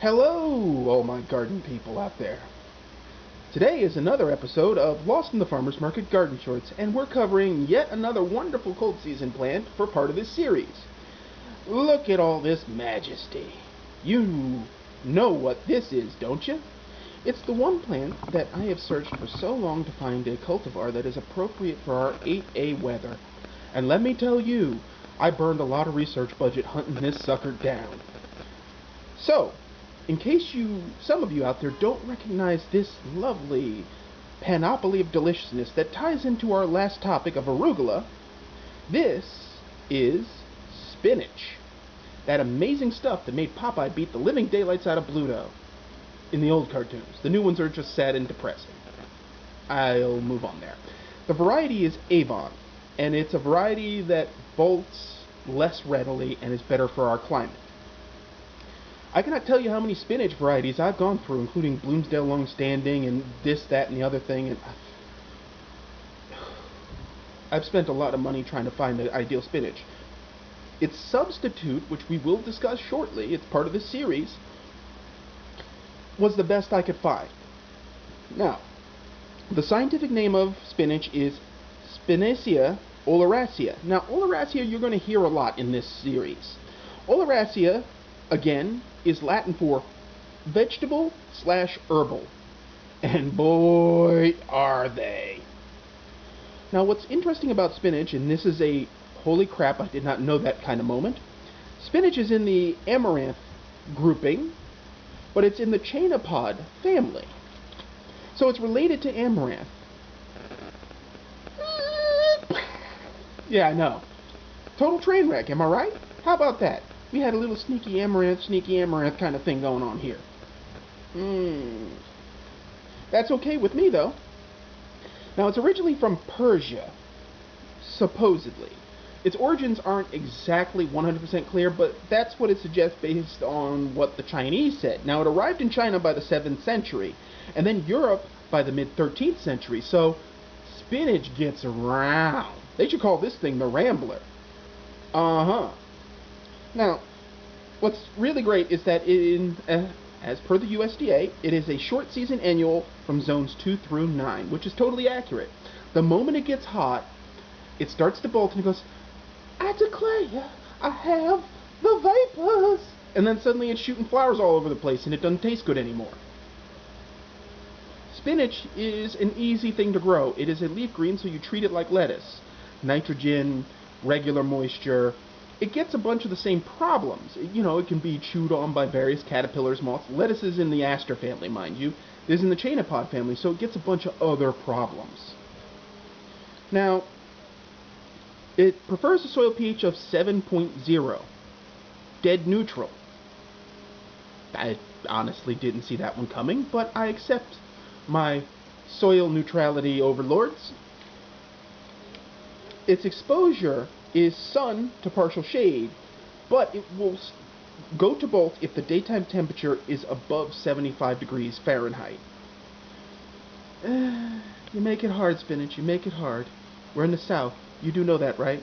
Hello, all my garden people out there. Today is another episode of Lost in the Farmer's Market Garden Shorts, and we're covering yet another wonderful cold season plant for part of this series. Look at all this majesty. You know what this is, don't you? It's the one plant that I have searched for so long to find a cultivar that is appropriate for our 8A weather. And let me tell you, I burned a lot of research budget hunting this sucker down. So, in case some of you out there don't recognize this lovely panoply of deliciousness that ties into our last topic of arugula, this is spinach. That amazing stuff that made Popeye beat the living daylights out of Bluto in the old cartoons. The new ones are just sad and depressing. I'll move on there. The variety is Avon, and it's a variety that bolts less readily and is better for our climate. I cannot tell you how many spinach varieties I've gone through, including Bloomsdale Longstanding and this, that, and the other thing, and I've spent a lot of money trying to find the ideal spinach. Its substitute, which we will discuss shortly, it's part of this series, was the best I could find. Now, the scientific name of spinach is Spinacia oleracea. Now, oleracea you're going to hear a lot in this series. Oleracea, again, is Latin for vegetable/herbal. And boy, are they. Now, what's interesting about spinach, and this is a holy crap, I did not know that kind of moment. Spinach is in the Amaranth grouping, but it's in the Chenopod family. So it's related to Amaranth. Yeah, I know. Total train wreck, am I right? How about that? We had a little sneaky Amaranth kind of thing going on here. That's okay with me, though. Now, it's originally from Persia, supposedly. Its origins aren't exactly 100% clear, but that's what it suggests based on what the Chinese said. Now, it arrived in China by the 7th century, and then Europe by the mid-13th century, so spinach gets around. They should call this thing the Rambler. Now, what's really great is that as per the USDA, it is a short season annual from zones 2 through 9, which is totally accurate. The moment it gets hot, it starts to bolt and it goes, I declare, I have the vapors. And then suddenly it's shooting flowers all over the place and it doesn't taste good anymore. Spinach is an easy thing to grow. It is a leaf green, so you treat it like lettuce. Nitrogen, regular moisture. It gets a bunch of the same problems. You know, it can be chewed on by various caterpillars, moths. Lettuce is in the aster family, mind you. It is in the Chenopod family, so it gets a bunch of other problems. Now, it prefers a soil pH of 7.0. Dead neutral. I honestly didn't see that one coming, but I accept my soil neutrality overlords. Its exposure is sun to partial shade, but it will go to both if the daytime temperature is above 75 degrees Fahrenheit. You make it hard, spinach. You make it hard. We're in the South. You do know that, right?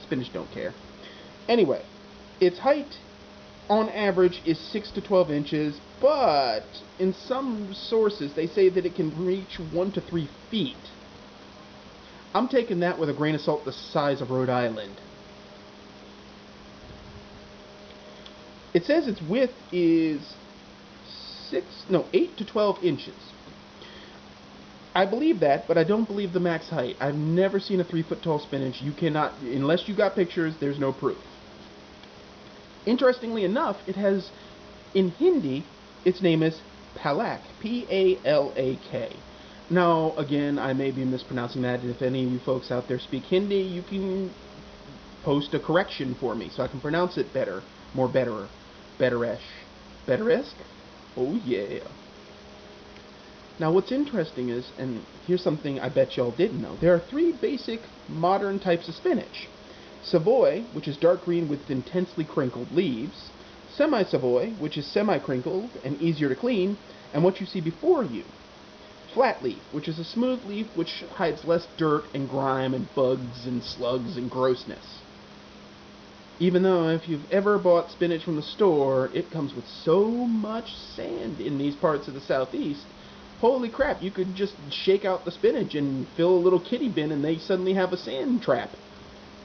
Spinach don't care. Anyway, its height on average is 6 to 12 inches, but in some sources they say that it can reach 1 to 3 feet. I'm taking that with a grain of salt the size of Rhode Island. It says its width is 8 to 12 inches. I believe that, but I don't believe the max height. I've never seen a 3-foot tall spinach. You cannot, unless you got pictures, there's no proof. Interestingly enough, it has, in Hindi, its name is Palak, P-A-L-A-K. Now, again, I may be mispronouncing that, and if any of you folks out there speak Hindi, you can post a correction for me so I can pronounce it better, more betterer, betterish, betteresque? Oh yeah. Now, what's interesting is, and here's something I bet y'all didn't know, there are 3 basic modern types of spinach. Savoy, which is dark green with intensely crinkled leaves, Semi-Savoy, which is semi-crinkled and easier to clean, and what you see before you, Flat leaf, which is a smooth leaf which hides less dirt and grime and bugs and slugs and grossness. Even though if you've ever bought spinach from the store, it comes with so much sand in these parts of the southeast. Holy crap, you could just shake out the spinach and fill a little kitty bin and they suddenly have a sand trap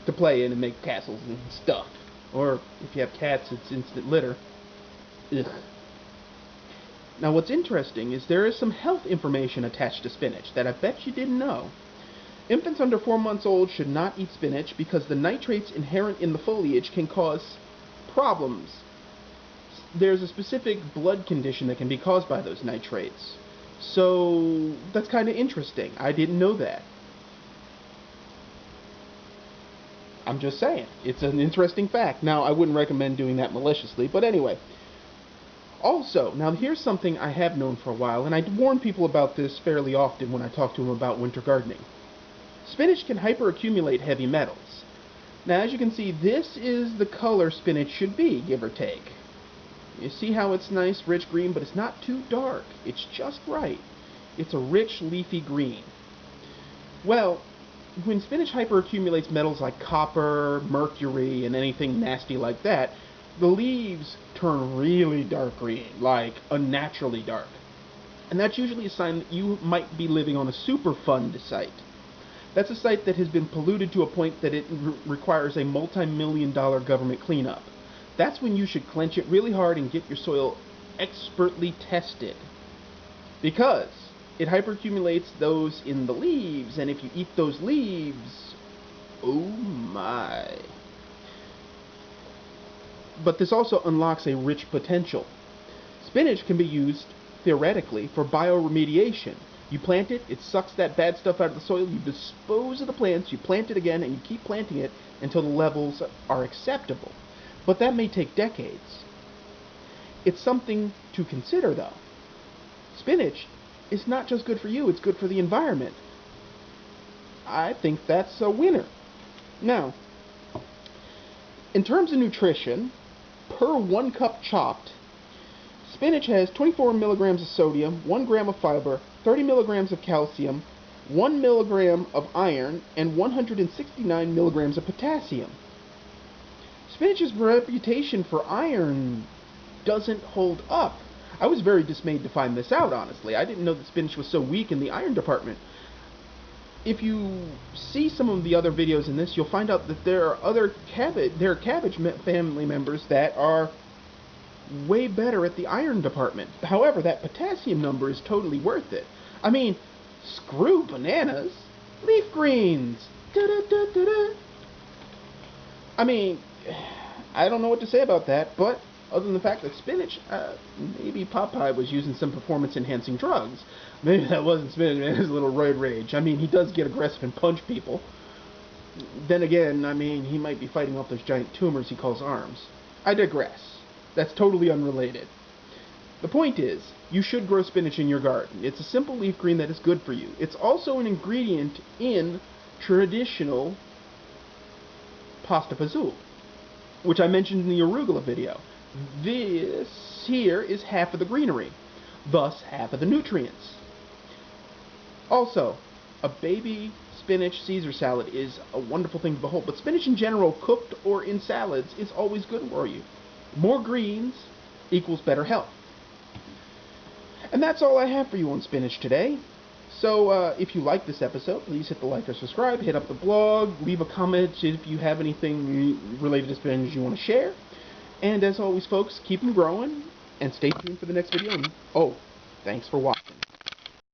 to play in and make castles and stuff. Or if you have cats, it's instant litter. Ugh. Now what's interesting is there is some health information attached to spinach that I bet you didn't know. Infants under 4 months old should not eat spinach because the nitrates inherent in the foliage can cause problems. There's a specific blood condition that can be caused by those nitrates. So that's kind of interesting. I didn't know that. I'm just saying. It's an interesting fact. Now, I wouldn't recommend doing that maliciously, but anyway. Also, now here's something I have known for a while, and I warn people about this fairly often when I talk to them about winter gardening. Spinach can hyperaccumulate heavy metals. Now, as you can see, this is the color spinach should be, give or take. You see how it's nice, rich green, but it's not too dark. It's just right. It's a rich, leafy green. Well, when spinach hyperaccumulates metals like copper, mercury, and anything nasty like that, the leaves turn really dark green, like unnaturally dark. And that's usually a sign that you might be living on a Superfund site. That's a site that has been polluted to a point that it requires a multi-million-dollar government cleanup. That's when you should clench it really hard and get your soil expertly tested. Because it hyperaccumulates those in the leaves, and if you eat those leaves, oh my. But this also unlocks a rich potential. Spinach can be used, theoretically, for bioremediation. You plant it, it sucks that bad stuff out of the soil, you dispose of the plants, you plant it again, and you keep planting it until the levels are acceptable. But that may take decades. It's something to consider, though. Spinach is not just good for you, it's good for the environment. I think that's a winner. Now, in terms of nutrition, per 1 cup chopped, spinach has 24 milligrams of sodium, 1 gram of fiber, 30 milligrams of calcium, 1 milligram of iron, and 169 milligrams of potassium. Spinach's reputation for iron doesn't hold up. I was very dismayed to find this out, honestly. I didn't know that spinach was so weak in the iron department. If you see some of the other videos in this, you'll find out that there are cabbage family members that are way better at the iron department. However, that potassium number is totally worth it. I mean, screw bananas. Leaf greens. Da-da-da-da-da. I mean, I don't know what to say about that, but other than the fact that spinach, maybe Popeye was using some performance-enhancing drugs. Maybe that wasn't spinach, man, it was a little roid rage. I mean, he does get aggressive and punch people. Then again, I mean, he might be fighting off those giant tumors he calls arms. I digress. That's totally unrelated. The point is, you should grow spinach in your garden. It's a simple leaf green that is good for you. It's also an ingredient in traditional pasta fazool, which I mentioned in the arugula video. This here is half of the greenery, thus half of the nutrients. Also, a baby spinach Caesar salad is a wonderful thing to behold, but spinach in general, cooked or in salads, is always good for you. More greens equals better health. And that's all I have for you on spinach today. So if you like this episode, please hit the like or subscribe, hit up the blog, leave a comment if you have anything related to spinach you want to share. And as always, folks, keep them growing, and stay tuned for the next video. And, oh, thanks for watching.